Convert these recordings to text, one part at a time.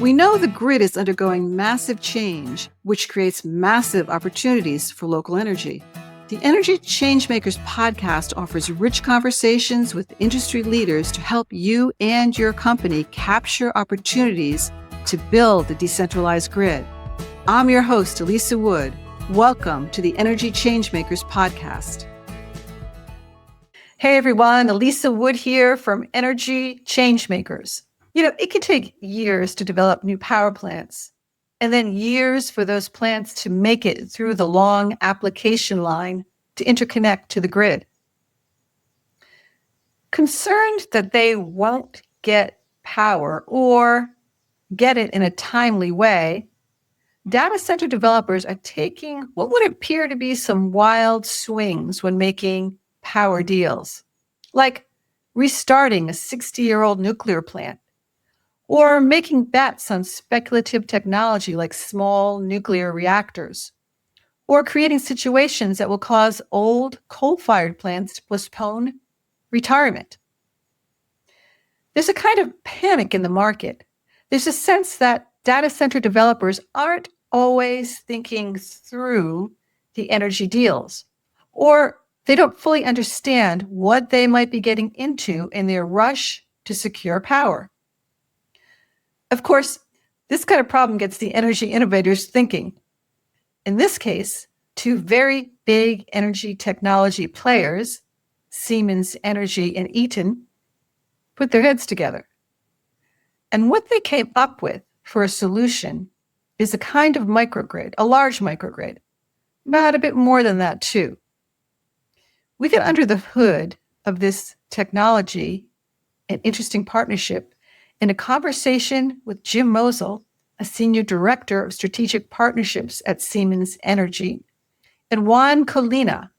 We know the grid is undergoing massive change, which creates massive opportunities for local energy. The Energy Changemakers podcast offers rich conversations with industry leaders to help you and your company capture opportunities to build the decentralized grid. I'm your host, Elisa Wood. Welcome to the Energy Changemakers podcast. Hey everyone, Elisa Wood here from Energy Changemakers. It can take years to develop new power plants, and then years for those plants to make it through the long application line to interconnect to the grid. Concerned that they won't get power or get it in a timely way, data center developers are taking what would appear to be some wild swings when making power deals, like restarting a 60-year-old nuclear plant, or making bets on speculative technology like small nuclear reactors, or creating situations that will cause old coal-fired plants to postpone retirement. There's a kind of panic in the market. There's a sense that data center developers aren't always thinking through the energy deals, or they don't fully understand what they might be getting into in their rush to secure power. Of course, this kind of problem gets the energy innovators thinking. In this case, two very big energy technology players, Siemens Energy and Eaton, put their heads together. And what they came up with for a solution is a kind of microgrid, a large microgrid, but a bit more than that too. We get under the hood of this technology, an interesting partnership, in a conversation with Jim Mozell, a senior director of strategic partnerships at Siemens Energy, and Juan Colina,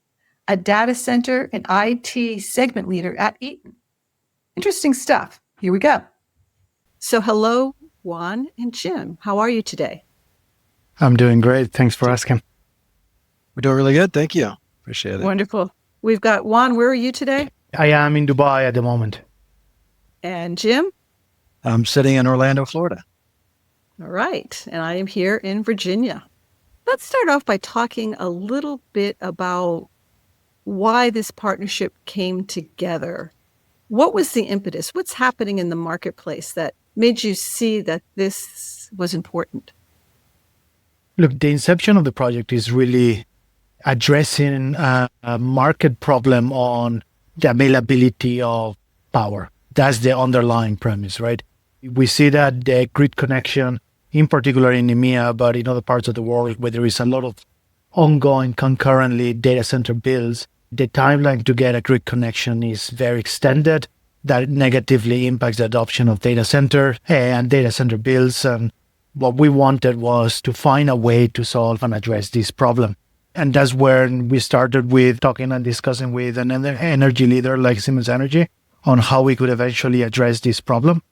a data center and IT segment leader at Eaton. Interesting stuff. Here we go. So hello, Juan and Jim. How are you today? I'm doing great. Thanks for asking. We're doing really good. Thank you. Appreciate it. Wonderful. We've got Juan. Where are you today? I am in Dubai at the moment. And Jim? I'm sitting in Orlando, Florida. All right. And I am here in Virginia. Let's start off by talking a little bit about why this partnership came together. What was the impetus? What's happening in the marketplace that made you see that this was important? Look, the inception of the project is really addressing a market problem on the availability of power. That's the underlying premise, right? We see that the grid connection, in particular in EMEA, but in other parts of the world where there is a lot of ongoing concurrently data center builds, the timeline to get a grid connection is very extended. That negatively impacts the adoption of data center and data center builds. And what we wanted was to find a way to solve and address this problem. And that's where we started with talking and discussing with another energy leader like Siemens Energy on how we could eventually address this problem.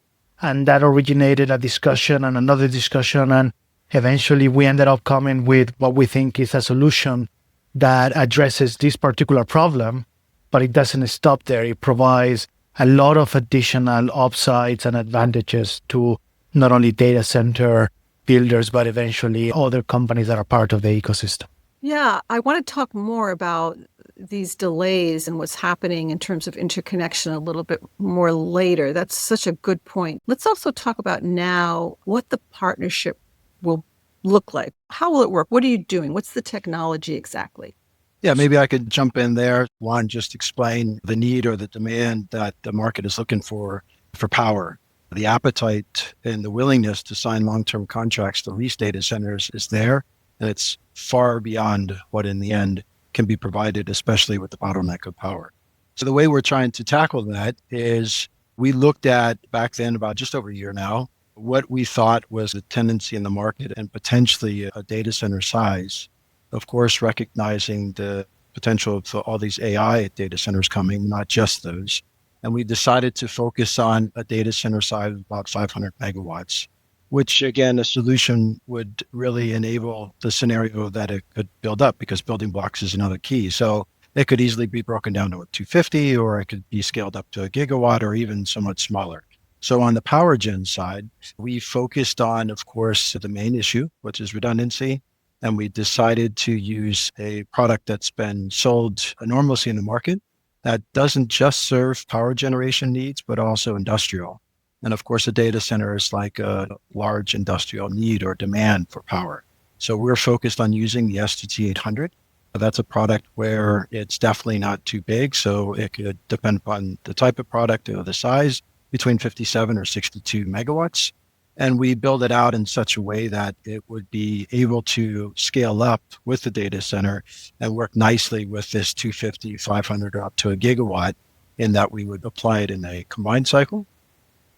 And that originated a discussion and another discussion. And eventually we ended up coming with what we think is a solution that addresses this particular problem, but it doesn't stop there. It provides a lot of additional upsides and advantages to not only data center builders, but eventually other companies that are part of the ecosystem. Yeah, I want to talk more about these delays and what's happening in terms of interconnection a little bit more later. That's such a good point. Let's also talk about now what the partnership will look like. How will it work? What are you doing? What's the technology exactly? Yeah, maybe I could jump in there. Juan just explain the need or the demand that the market is looking for power. The appetite and the willingness to sign long-term contracts to lease data centers is there. And it's far beyond what in the end can be provided, especially with the bottleneck of power. So the way we're trying to tackle that is we looked at back then, about just over a year now, what we thought was a tendency in the market and potentially a data center size. Of course, recognizing the potential of all these AI data centers coming, not just those. And we decided to focus on a data center size of about 500 megawatts, which again, a solution would really enable the scenario that it could build up, because building blocks is another key. So it could easily be broken down to a 250, or it could be scaled up to a gigawatt, or even somewhat smaller. So on the power gen side, we focused on, of course, the main issue, which is redundancy. And we decided to use a product that's been sold enormously in the market that doesn't just serve power generation needs, but also industrial. And of course, a data center is like a large industrial need or demand for power. So we're focused on using the STT-800. That's a product where it's definitely not too big. So it could depend upon the type of product or the size, between 57 or 62 megawatts. And we build it out in such a way that it would be able to scale up with the data center and work nicely with this 250, 500, or up to a gigawatt, in that we would apply it in a combined cycle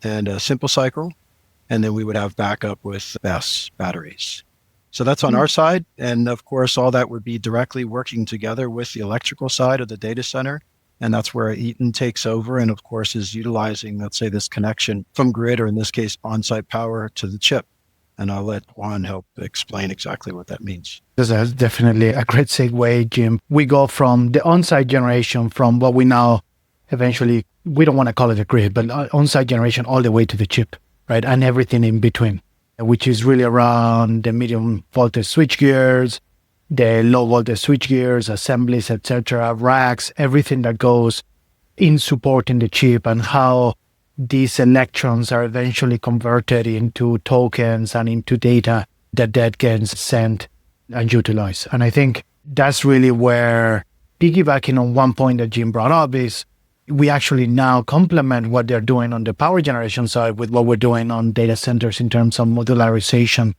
and a simple cycle. And then we would have backup with BESS batteries. So that's on our side. And of course, all that would be directly working together with the electrical side of the data center. And that's where Eaton takes over and, of course, is utilizing, let's say, this connection from grid, or in this case, on-site power to the chip. And I'll let Juan help explain exactly what that means. This is definitely a great segue, Jim. We go from the on-site generation, from what we now eventually, we don't want to call it a grid, but on-site generation all the way to the chip, right? And everything in between, which is really around the medium voltage switch gears, the low voltage switch gears, assemblies, etc., racks, everything that goes in supporting the chip, and how these electrons are eventually converted into tokens and into data that gets sent and utilized. And I think that's really where, piggybacking on one point that Jim brought up, is we actually now complement what they're doing on the power generation side with what we're doing on data centers in terms of modularization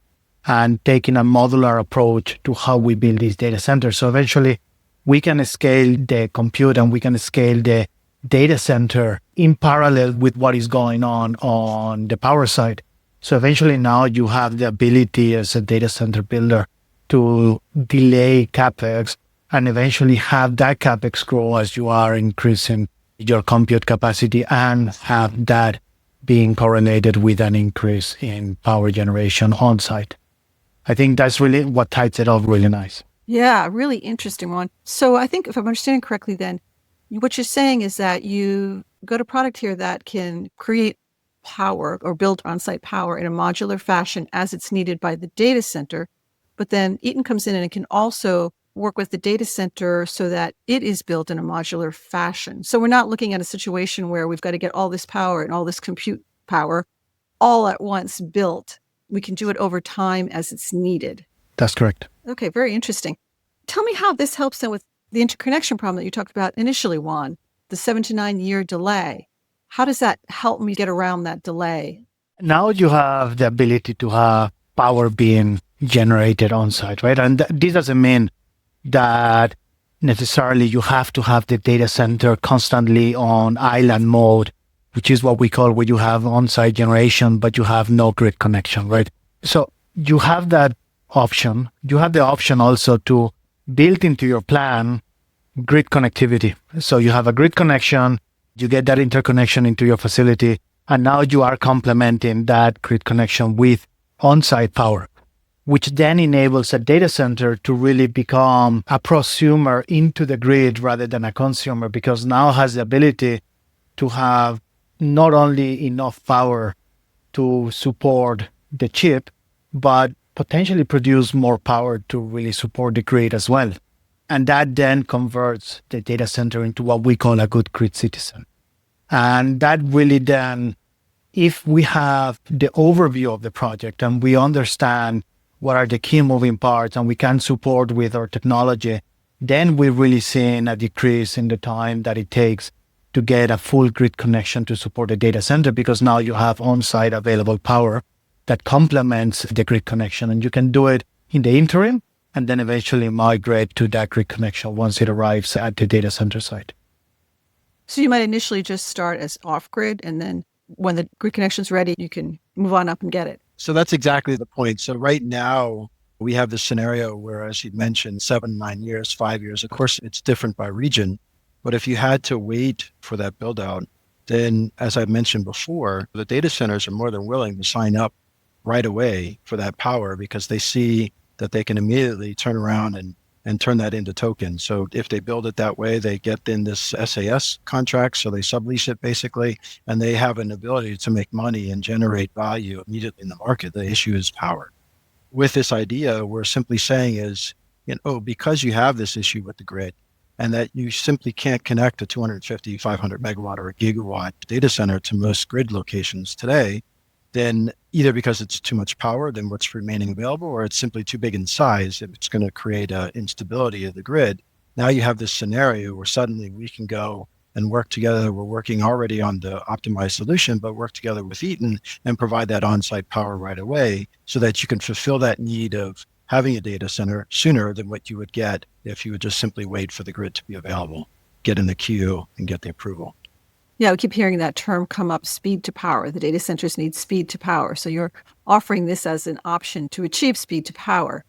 and taking a modular approach to how we build these data centers. So eventually we can scale the compute and we can scale the data center in parallel with what is going on the power side. So eventually now you have the ability as a data center builder to delay CapEx and eventually have that CapEx grow as you are increasing your compute capacity, and have that being correlated with an increase in power generation on site. I think that's really what ties it up really nice. Yeah, really interesting one. So I think if I'm understanding correctly, then what you're saying is that you got a product here that can create power or build on-site power in a modular fashion as it's needed by the data center. But then Eaton comes in and it can also work with the data center so that it is built in a modular fashion. So we're not looking at a situation where we've got to get all this power and all this compute power all at once built. We can do it over time as it's needed. That's correct. Okay, very interesting. Tell me how this helps then with the interconnection problem that you talked about initially, Juan, the 7 to 9 year delay. How does that help me get around that delay? Now you have the ability to have power being generated on site, right? And this doesn't mean that necessarily you have to have the data center constantly on island mode, which is what we call where you have on-site generation, but you have no grid connection, right? So you have that option. You have the option also to build into your plan grid connectivity. So you have a grid connection, you get that interconnection into your facility, and now you are complementing that grid connection with on-site power, which then enables a data center to really become a prosumer into the grid rather than a consumer, because now has the ability to have not only enough power to support the chip, but potentially produce more power to really support the grid as well. And that then converts the data center into what we call a good grid citizen. And that really then, if we have the overview of the project and we understand what are the key moving parts and we can support with our technology, then we're really seeing a decrease in the time that it takes to get a full grid connection to support the data center, because now you have on-site available power that complements the grid connection, and you can do it in the interim and then eventually migrate to that grid connection once it arrives at the data center site. So you might initially just start as off-grid, and then when the grid connection's ready, you can move on up and get it. So that's exactly the point. So right now, we have this scenario where, as you mentioned, 7, 9 years, 5 years, of course, it's different by region. But if you had to wait for that build out, then as I mentioned before, the data centers are more than willing to sign up right away for that power, because they see that they can immediately turn around and and turn that into tokens. So if they build it that way, they get in this SAS contract, so they sublease it basically, and they have an ability to make money and generate value immediately in the market. The issue is power. With this idea, we're simply saying is, because you have this issue with the grid and that you simply can't connect a 250, 500 megawatt or a gigawatt data center to most grid locations today, then either because it's too much power than what's remaining available, or it's simply too big in size, if it's going to create instability of the grid. Now you have this scenario where suddenly we can go and work together. We're working already on the optimized solution, but work together with Eaton and provide that on-site power right away so that you can fulfill that need of having a data center sooner than what you would get if you would just simply wait for the grid to be available, get in the queue and get the approval. Yeah, we keep hearing that term come up, speed to power. The data centers need speed to power. So you're offering this as an option to achieve speed to power.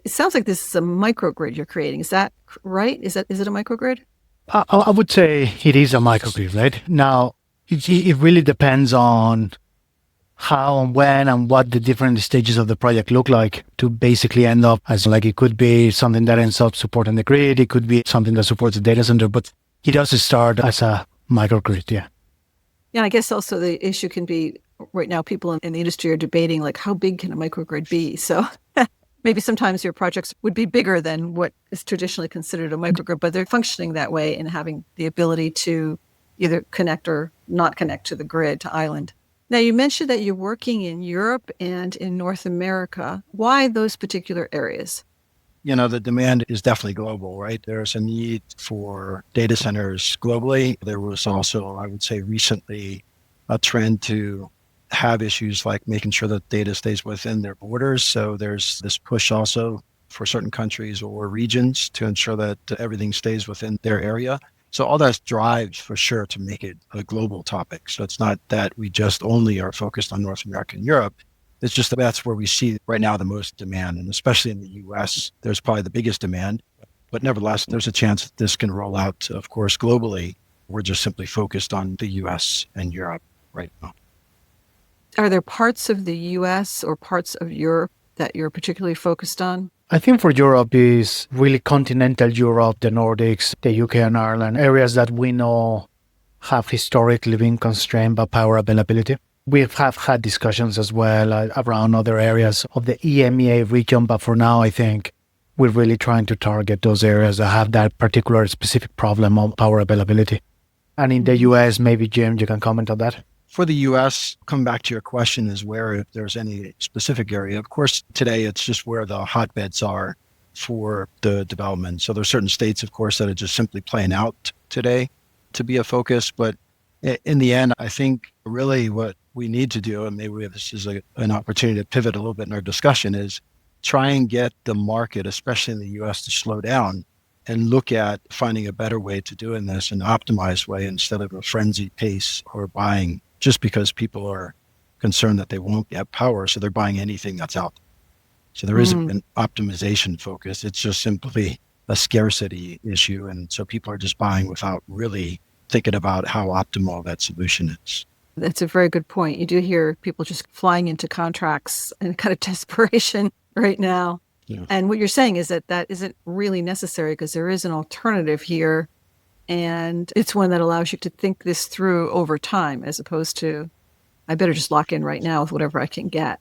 It sounds like this is a microgrid you're creating. Is that right? Is it a microgrid? I would say it is a microgrid, right? Now, it really depends on how and when and what the different stages of the project look like to basically end up as like it could be something that ends up supporting the grid. It could be something that supports the data center, but it does start as a microgrid, yeah. Yeah, I guess also the issue can be right now people in the industry are debating like how big can a microgrid be? So maybe sometimes your projects would be bigger than what is traditionally considered a microgrid, but they're functioning that way and having the ability to either connect or not connect to the grid, to island. Now, you mentioned that you're working in Europe and in North America. Why those particular areas? The demand is definitely global, right? There's a need for data centers globally. There was also, I would say, recently a trend to have issues like making sure that data stays within their borders. So there's this push also for certain countries or regions to ensure that everything stays within their area. So all that drives for sure to make it a global topic. So it's not that we just only are focused on North America and Europe. It's just that that's where we see right now the most demand. And especially in the US, there's probably the biggest demand. But nevertheless, there's a chance that this can roll out, of course, globally. We're just simply focused on the US and Europe right now. Are there parts of the US or parts of Europe that you're particularly focused on? I think for Europe is really continental Europe, the Nordics, the UK and Ireland, areas that we know have historically been constrained by power availability. We have had discussions as well around other areas of the EMEA region, but for now, I think we're really trying to target those areas that have that particular specific problem on power availability. And in the US, maybe Jim, you can comment on that. For the US, come back to your question is where, if there's any specific area. Of course, today it's just where the hotbeds are for the development. So there's certain states, of course, that are just simply playing out today to be a focus. But in the end, I think really what we need to do, and maybe this is an opportunity to pivot a little bit in our discussion, is try and get the market, especially in the US, to slow down and look at finding a better way to doing this, an optimized way instead of a frenzied pace or buying just because people are concerned that they won't get power. So they're buying anything that's out. So there isn't an optimization focus. It's just simply a scarcity issue. And so people are just buying without really thinking about how optimal that solution is. That's a very good point. You do hear people just flying into contracts in kind of desperation right now. Yeah. And what you're saying is that isn't really necessary because there is an alternative here. And it's one that allows you to think this through over time, as opposed to, I better just lock in right now with whatever I can get.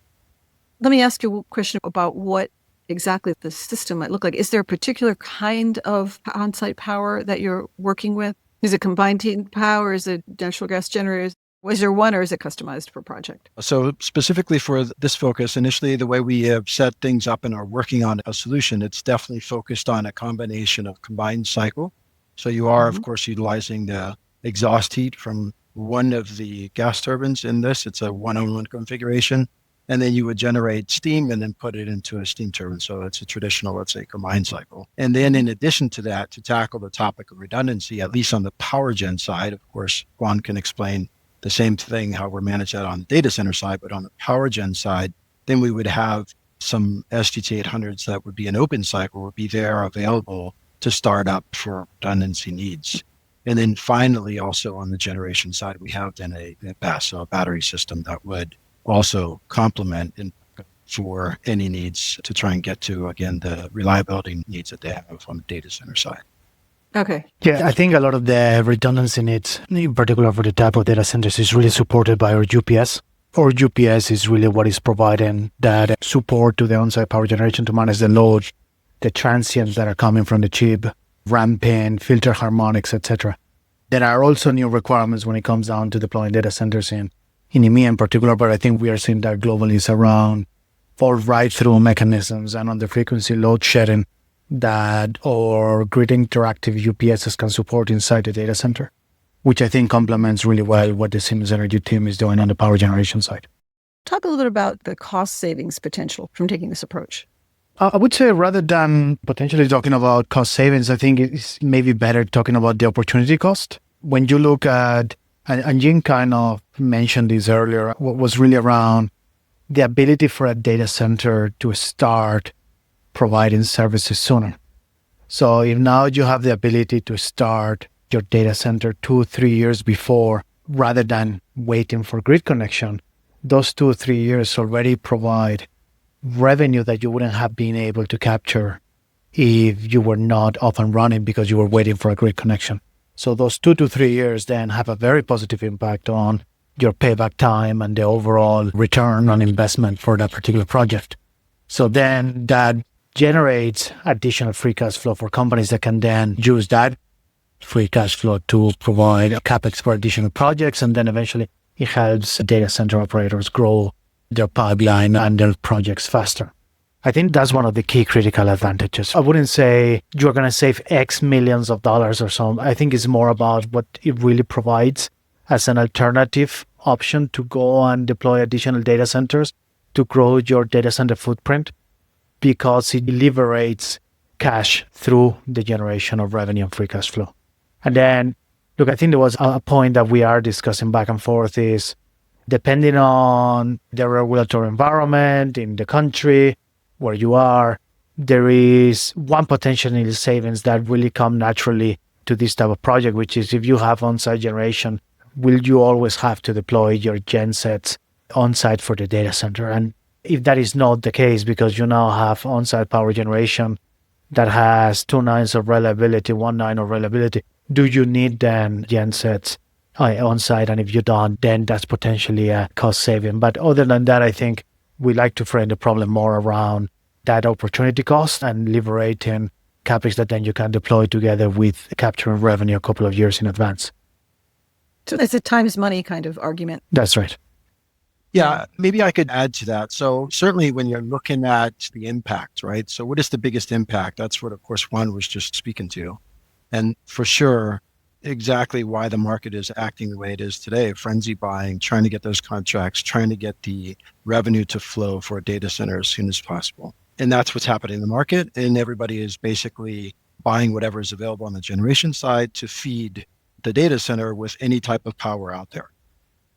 Let me ask you a question about what exactly the system might look like. Is there a particular kind of on-site power that you're working with? Is it combined heat and power? Is it natural gas generators? Was there one, or is it customized per project? So specifically for this focus, initially, the way we have set things up and are working on a solution, it's definitely focused on a combination of combined cycle. So you are, of course, utilizing the exhaust heat from one of the gas turbines in this. It's a one-on-one configuration. And then you would generate steam and then put it into a steam turbine. So it's a traditional, let's say, combined cycle. And then in addition to that, to tackle the topic of redundancy, at least on the power gen side, of course, Juan can explain the same thing, how we're managed that on the data center side, but on the power gen side, then we would have some SGT-800s that would be an open cycle, would be there available to start up for redundancy needs. And then finally, also on the generation side, we have then a BESS, so a battery system that would also complement and for any needs to try and get to, again, the reliability needs that they have on the data center side. Okay. Yeah, I think a lot of the redundancy needs, in particular for the type of data centers, is really supported by our UPS. Our UPS is really what is providing that support to the on-site power generation to manage the load, the transients that are coming from the chip, ramping, filter harmonics, etc. There are also new requirements when it comes down to deploying data centers in EMEA in particular, but I think we are seeing that globally is around fault right-through mechanisms and under-frequency load shedding that our grid interactive UPSs can support inside the data center, which I think complements really well what the Siemens Energy team is doing on the power generation side. Talk a little bit about the cost savings potential from taking this approach. I would say rather than potentially talking about cost savings, I think it's maybe better talking about the opportunity cost. When you look at, and Jim kind of mentioned this earlier, what was really around the ability for a data center to start providing services sooner. So if now you have the ability to start your data center 2-3 years before, rather than waiting for grid connection, those 2 or 3 years already provide revenue that you wouldn't have been able to capture if you were not up and running because you were waiting for a grid connection. So those 2 to 3 years then have a very positive impact on your payback time and the overall return on investment for that particular project. So then that generates additional free cash flow for companies that can then use that free cash flow to provide capex for additional projects. And then eventually it helps data center operators grow their pipeline and their projects faster. I think that's one of the key critical advantages. I wouldn't say you're going to save X millions of dollars or so. I think it's more about what it really provides as an alternative option to go and deploy additional data centers to grow your data center footprint, because it liberates cash through the generation of revenue and free cash flow. And then, look, I think there was a point that we are discussing back and forth is, depending on the regulatory environment in the country where you are, there is one potential savings that really come naturally to this type of project, which is if you have on-site generation, will you always have to deploy your gensets on-site for the data center? And if that is not the case, because you now have on-site power generation that has 2 nines of reliability, 1 9 of reliability, do you need then gensets on-site? And if you don't, then that's potentially a cost saving. But other than that, I think we like to frame the problem more around that opportunity cost and liberating capex that then you can deploy together with capturing revenue a couple of years in advance. So it's a times money kind of argument. That's right. Yeah, maybe I could add to that. So certainly when you're looking at the impact, right? So what is the biggest impact? That's what, of course, Juan was just speaking to. And for sure, exactly why the market is acting the way it is today, frenzy buying, trying to get those contracts, trying to get the revenue to flow for a data center as soon as possible. And that's what's happening in the market. And everybody is basically buying whatever is available on the generation side to feed the data center with any type of power out there.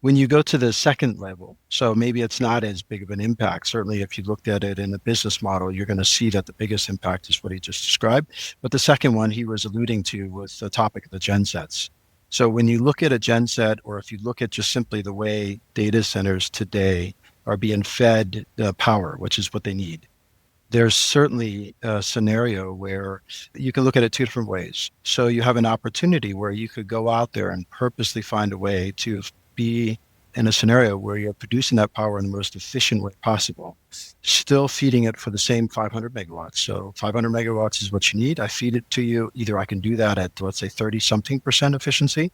When you go to the second level, so maybe it's not as big of an impact. Certainly, if you looked at it in a business model, you're going to see that the biggest impact is what he just described. But the second one he was alluding to was the topic of the gensets. So when you look at a genset, or if you look at just simply the way data centers today are being fed the power, which is what they need, there's certainly a scenario where you can look at it 2 different ways. So you have an opportunity where you could go out there and purposely find a way to be in a scenario where you're producing that power in the most efficient way possible, still feeding it for the same 500 megawatts. So 500 megawatts is what you need. I feed it to you. Either I can do that at, let's say, 30-something% efficiency,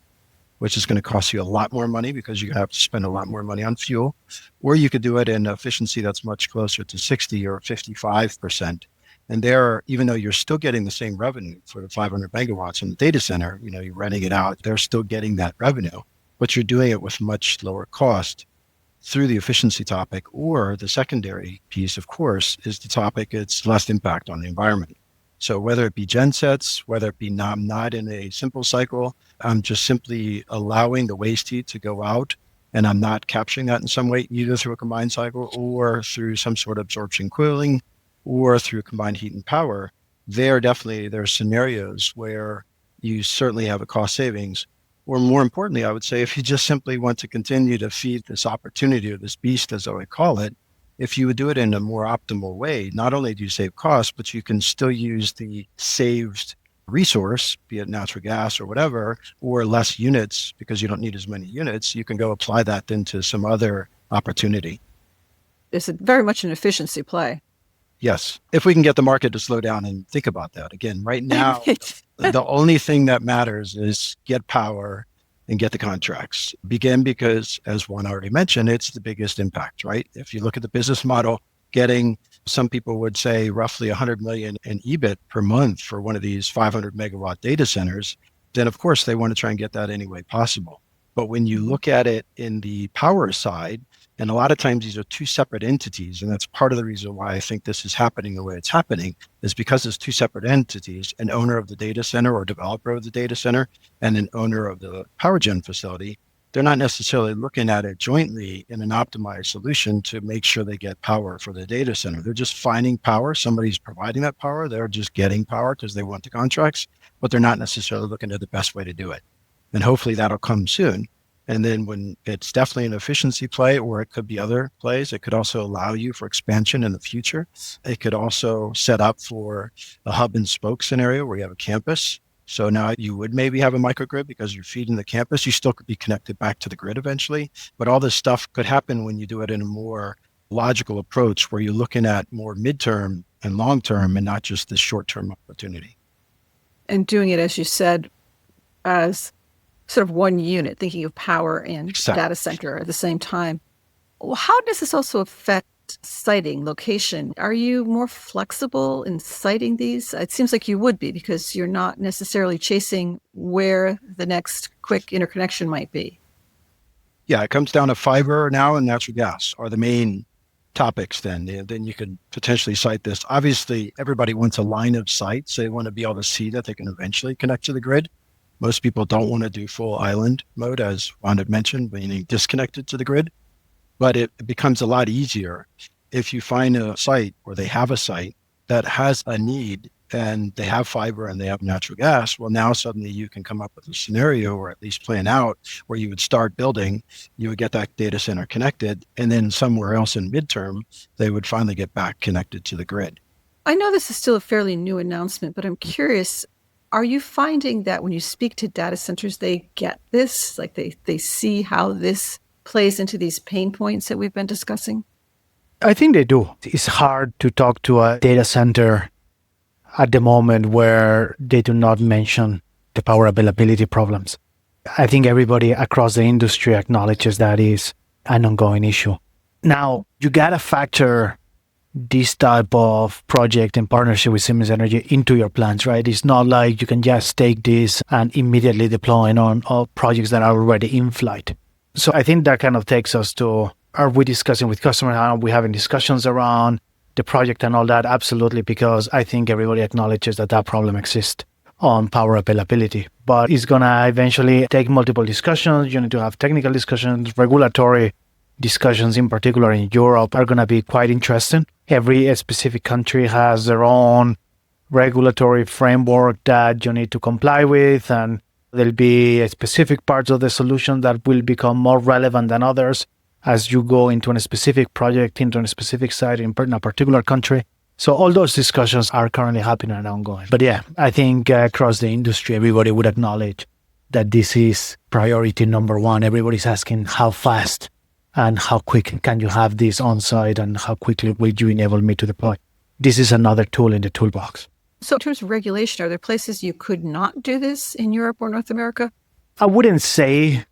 which is going to cost you a lot more money because you're going to have to spend a lot more money on fuel, or you could do it in efficiency that's much closer to 60 or 55%. And there, even though you're still getting the same revenue for the 500 megawatts in the data center, you're renting it out, they're still getting that revenue, but you're doing it with much lower cost through the efficiency topic. Or the secondary piece, of course, is the topic, it's less impact on the environment. So whether it be gensets, whether it be not in a simple cycle, I'm just simply allowing the waste heat to go out, and I'm not capturing that in some way, either through a combined cycle or through some sort of absorption cooling or through combined heat and power. There are scenarios where you certainly have a cost savings. Or more importantly, I would say, if you just simply want to continue to feed this opportunity or this beast, as I would call it, if you would do it in a more optimal way, not only do you save costs, but you can still use the saved resource, be it natural gas or whatever, or less units because you don't need as many units. You can go apply that into some other opportunity. It's very much an efficiency play. Yes. If we can get the market to slow down and think about that. Again, right now, the only thing that matters is get power and get the contracts. Begin because, as Juan already mentioned, it's the biggest impact, right? If you look at the business model, getting, some people would say, roughly 100 million in EBIT per month for one of these 500 megawatt data centers, then of course they want to try and get that any way possible. But when you look at it in the power side, and a lot of times these are two separate entities, and that's part of the reason why I think this is happening the way it's happening, is because it's two separate entities, an owner of the data center or developer of the data center and an owner of the power gen facility. They're not necessarily looking at it jointly in an optimized solution to make sure they get power for the data center. They're just finding power. Somebody's providing that power. They're just getting power because they want the contracts, but they're not necessarily looking at the best way to do it. And hopefully that'll come soon. And then when it's definitely an efficiency play, or it could be other plays, it could also allow you for expansion in the future. It could also set up for a hub and spoke scenario where you have a campus. So now you would maybe have a microgrid because you're feeding the campus. You still could be connected back to the grid eventually. But all this stuff could happen when you do it in a more logical approach where you're looking at more midterm and long term and not just this short term opportunity. And doing it, as you said, as sort of one unit, thinking of power and Exactly. data center at the same time. How does this also affect siting, location? Are you more flexible in siting these? It seems like you would be because you're not necessarily chasing where the next quick interconnection might be. Yeah, it comes down to fiber now and natural gas are the main topics then. Then you could potentially site this. Obviously, everybody wants a line of sight, so they want to be able to see that they can eventually connect to the grid. Most people don't want to do full island mode, as Juan had mentioned, meaning disconnected to the grid. But it becomes a lot easier if you find a site or they have a site that has a need and they have fiber and they have natural gas. Well, now suddenly you can come up with a scenario or at least plan out where you would start building, you would get that data center connected, and then somewhere else in midterm, they would finally get back connected to the grid. I know this is still a fairly new announcement, but I'm curious, are you finding that when you speak to data centers, they get this? Like they see how this plays into these pain points that we've been discussing? I think they do. It's hard to talk to a data center at the moment where they do not mention the power availability problems. I think everybody across the industry acknowledges that is an ongoing issue. Now, you got to factor this type of project in partnership with Siemens Energy into your plans, right? It's not like you can just take this and immediately deploy on all projects that are already in flight. So I think that kind of takes us to, are we discussing with customers? Are we having discussions around the project and all that? Absolutely, because I think everybody acknowledges that that problem exists on power availability. But it's going to eventually take multiple discussions. You need to have technical discussions, regulatory discussions, in particular in Europe, are going to be quite interesting. Every specific country has their own regulatory framework that you need to comply with, and there'll be specific parts of the solution that will become more relevant than others as you go into a specific project, into a specific site in a particular country. So all those discussions are currently happening and ongoing. But yeah, I think across the industry, everybody would acknowledge that this is priority number one. Everybody's asking how fast and how quick can you have this on site and how quickly will you enable me to deploy. This is another tool in the toolbox. So in terms of regulation, are there places you could not do this in Europe or North America? I wouldn't say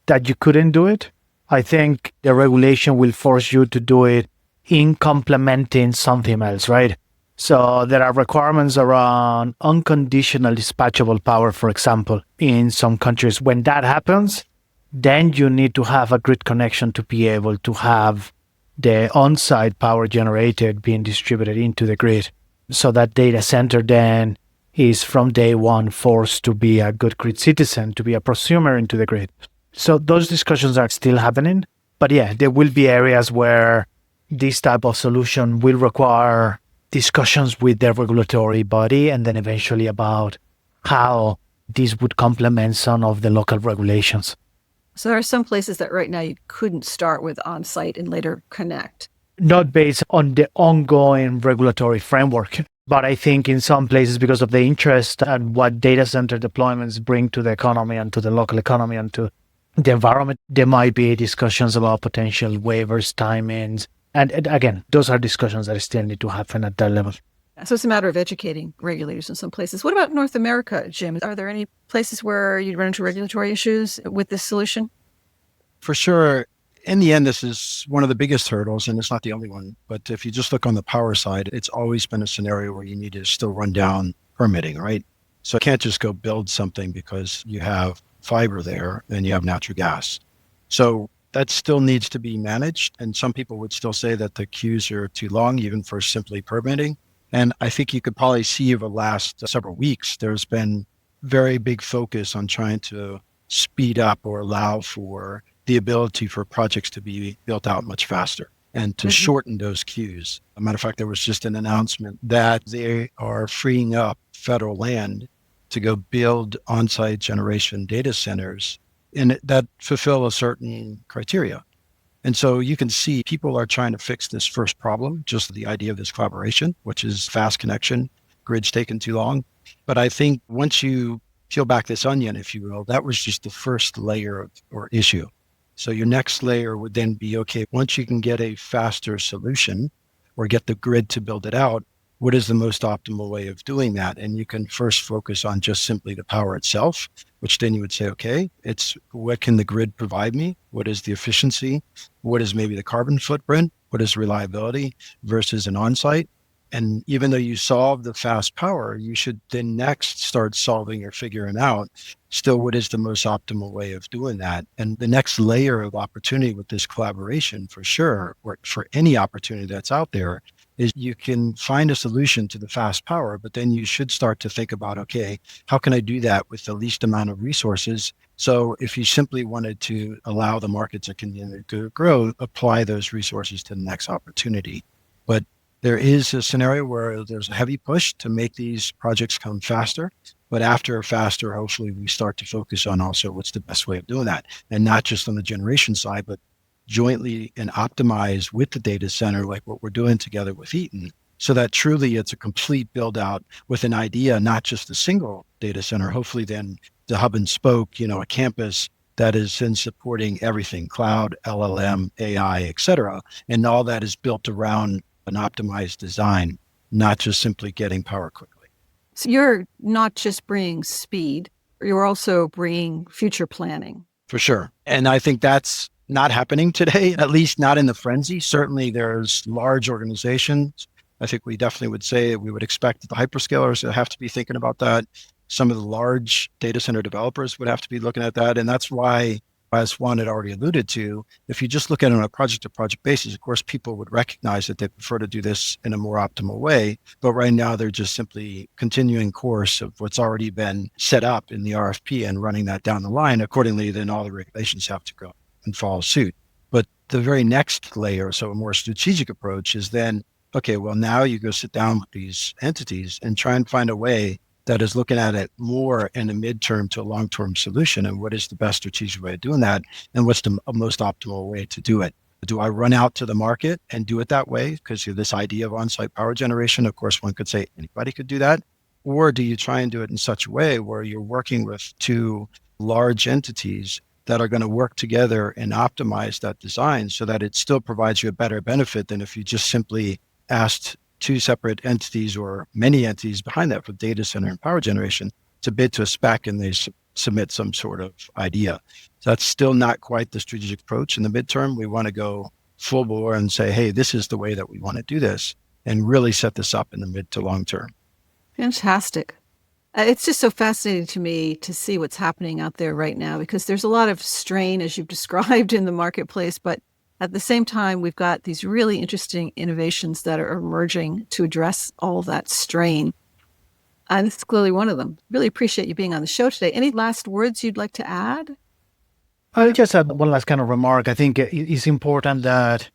that you couldn't do it. I think the regulation will force you to do it in complementing something else, right? So there are requirements around unconditional dispatchable power, for example, in some countries. When that happens, then you need to have a grid connection to be able to have the on-site power generated being distributed into the grid. So that data center then is from day one forced to be a good grid citizen, to be a prosumer into the grid. So those discussions are still happening. But yeah, there will be areas where this type of solution will require discussions with the regulatory body and then eventually about how this would complement some of the local regulations. So there are some places that right now you couldn't start with on-site and later connect. not based on the ongoing regulatory framework. But I think in some places, because of the interest and what data center deployments bring to the economy and to the local economy and to the environment, there might be discussions about potential waivers, timings. And again, those are discussions that still need to happen at that level. So it's a matter of educating regulators in some places. What about North America, Jim? Are there any places where you run into regulatory issues with this solution? For sure. In the end, this is one of the biggest hurdles, and it's not the only one. But if you just look on the power side, it's always been a scenario where you need to still run down permitting, right? So you can't just go build something because you have fiber there and you have natural gas. So that still needs to be managed. And some people would still say that the queues are too long, even for simply permitting. And I think you could probably see over the last several weeks, there's been very big focus on trying to speed up or allow for the ability for projects to be built out much faster and to shorten those queues. As a matter of fact, there was just an announcement that they are freeing up federal land to go build on-site generation data centers and that fulfill a certain criteria. And so you can see people are trying to fix this first problem, just the idea of this collaboration, which is fast connection, grid's taking too long. But I think once you peel back this onion, if you will, that was just the first layer or issue. So your next layer would then be, okay, once you can get a faster solution or get the grid to build it out, what is the most optimal way of doing that? And you can first focus on just simply the power itself, which then you would say, okay, it's what can the grid provide me? What is the efficiency? What is maybe the carbon footprint? What is reliability versus an on-site? And even though you solve the fast power, you should then next start solving or figuring out still what is the most optimal way of doing that. And the next layer of opportunity with this collaboration for sure, or for any opportunity that's out there, is you can find a solution to the fast power, but then you should start to think about, okay, how can I do that with the least amount of resources? So if you simply wanted to allow the market to continue to grow, apply those resources to the next opportunity. But there is a scenario where there's a heavy push to make these projects come faster. But after faster, hopefully we start to focus on also what's the best way of doing that. And not just on the generation side, but jointly and optimize with the data center, like what we're doing together with Eaton, so that truly it's a complete build out with an idea, not just a single data center, hopefully then the hub and spoke, a campus that is then supporting everything, cloud, LLM, AI, et cetera. And all that is built around an optimized design, not just simply getting power quickly. So you're not just bringing speed, you're also bringing future planning. For sure. And I think that's not happening today, at least not in the frenzy. Certainly there's large organizations. I think we definitely would say we would expect the hyperscalers to have to be thinking about that. Some of the large data center developers would have to be looking at that. And that's why, as Juan had already alluded to, if you just look at it on a project-to-project basis, of course, people would recognize that they prefer to do this in a more optimal way. But right now, they're just simply continuing course of what's already been set up in the RFP and running that down the line. Accordingly, then all the regulations have to go and follow suit. But the very next layer, so a more strategic approach, is then, okay, well, now you go sit down with these entities and try and find a way that is looking at it more in a midterm to a long-term solution. And what is the best strategic way of doing that? And what's the most optimal way to do it? Do I run out to the market and do it that way? Because this idea of on-site power generation, of course, one could say anybody could do that. Or do you try and do it in such a way where you're working with two large entities that are going to work together and optimize that design so that it still provides you a better benefit than if you just simply asked two separate entities or many entities behind that for data center and power generation to bid to a spec and they submit some sort of idea. So that's still not quite the strategic approach. In the midterm, we want to go full bore and say, hey, this is the way that we want to do this and really set this up in the mid to long term. Fantastic. It's just so fascinating to me to see what's happening out there right now, because there's a lot of strain, as you've described, in the marketplace. But at the same time, we've got these really interesting innovations that are emerging to address all of that strain. And this is clearly one of them. Really appreciate you being on the show today. Any last words you'd like to add? I'll just add one last kind of remark. I think it's important that,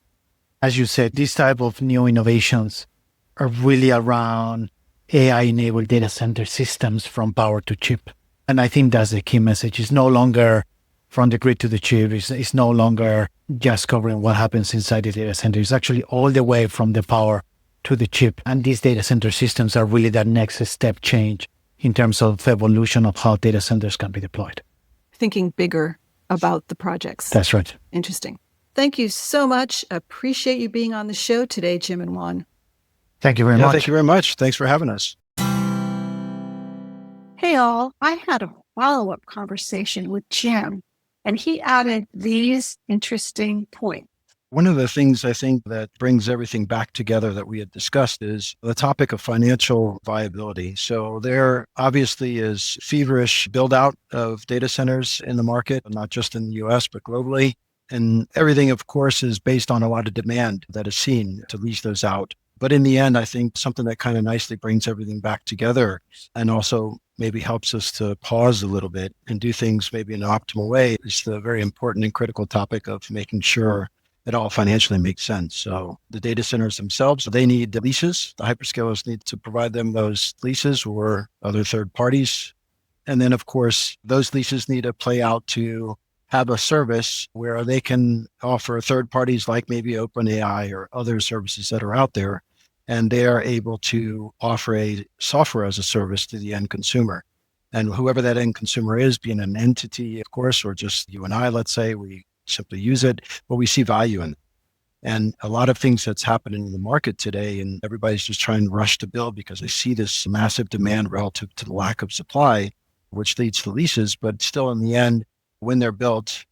as you said, these type of new innovations are really around AI-enabled data center systems from power to chip. And I think that's the key message. It's no longer from the grid to the chip is no longer just covering what happens inside the data center. It's actually all the way from the power to the chip. And these data center systems are really that next step change in terms of evolution of how data centers can be deployed. Thinking bigger about the projects. That's right. Interesting. Thank you so much. Appreciate you being on the show today, Jim and Juan. Thank you very much. Thank you very much. Thanks for having us. Hey all, I had a follow-up conversation with Jim, and he added these interesting points. One of the things I think that brings everything back together that we had discussed is the topic of financial viability. So there obviously is feverish build out of data centers in the market, not just in the US, but globally. And everything, of course, is based on a lot of demand that is seen to lease those out. But in the end, I think something that kind of nicely brings everything back together and also maybe helps us to pause a little bit and do things maybe in an optimal way is the very important and critical topic of making sure it all financially makes sense. So the data centers themselves, they need the leases. The hyperscalers need to provide them those leases or other third parties. And then, of course, those leases need to play out to have a service where they can offer third parties like maybe OpenAI or other services that are out there, and they are able to offer a software as a service to the end consumer. And whoever that end consumer is, being an entity, of course, or just you and I, let's say, we simply use it, but we see value in it. And a lot of things that's happening in the market today, and everybody's just trying to rush to build because they see this massive demand relative to the lack of supply, which leads to leases. But still, in the end, when they're built,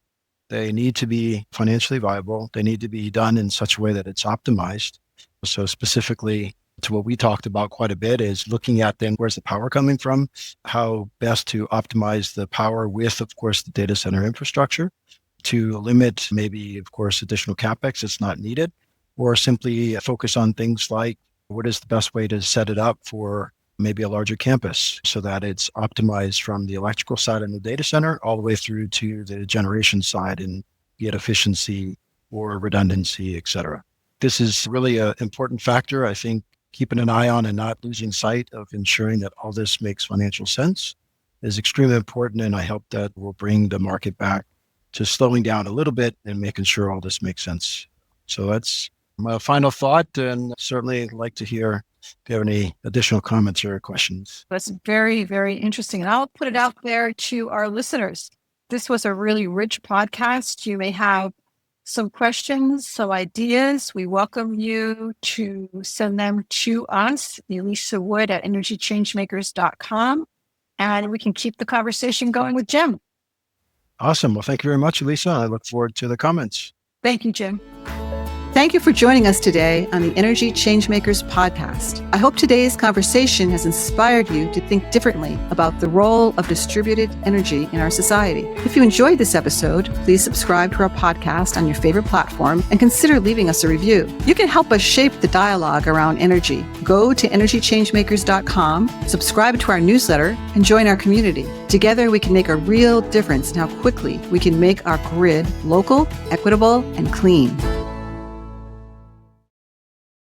they need to be financially viable. They need to be done in such a way that it's optimized. So specifically to what we talked about quite a bit is looking at then where's the power coming from, how best to optimize the power with, of course, the data center infrastructure to limit maybe, of course, additional CapEx that's not needed, or simply focus on things like what is the best way to set it up for maybe a larger campus so that it's optimized from the electrical side in the data center all the way through to the generation side and be it efficiency or redundancy, et cetera. This is really an important factor, I think, keeping an eye on and not losing sight of ensuring that all this makes financial sense is extremely important. And I hope that will bring the market back to slowing down a little bit and making sure all this makes sense. So that's my final thought, and certainly like to hear if you have any additional comments or questions. That's very, very interesting. And I'll put it out there to our listeners. This was a really rich podcast. You may have some questions, some ideas. We welcome you to send them to us, Elisa Wood at energychangemakers.com, and we can keep the conversation going with Jim. Awesome. Well, thank you very much, Elisa. I look forward to the comments. Thank you, Jim. Thank you for joining us today on the Energy Changemakers podcast. I hope today's conversation has inspired you to think differently about the role of distributed energy in our society. If you enjoyed this episode, please subscribe to our podcast on your favorite platform and consider leaving us a review. You can help us shape the dialogue around energy. Go to energychangemakers.com, subscribe to our newsletter, and join our community. Together, we can make a real difference in how quickly we can make our grid local, equitable, and clean.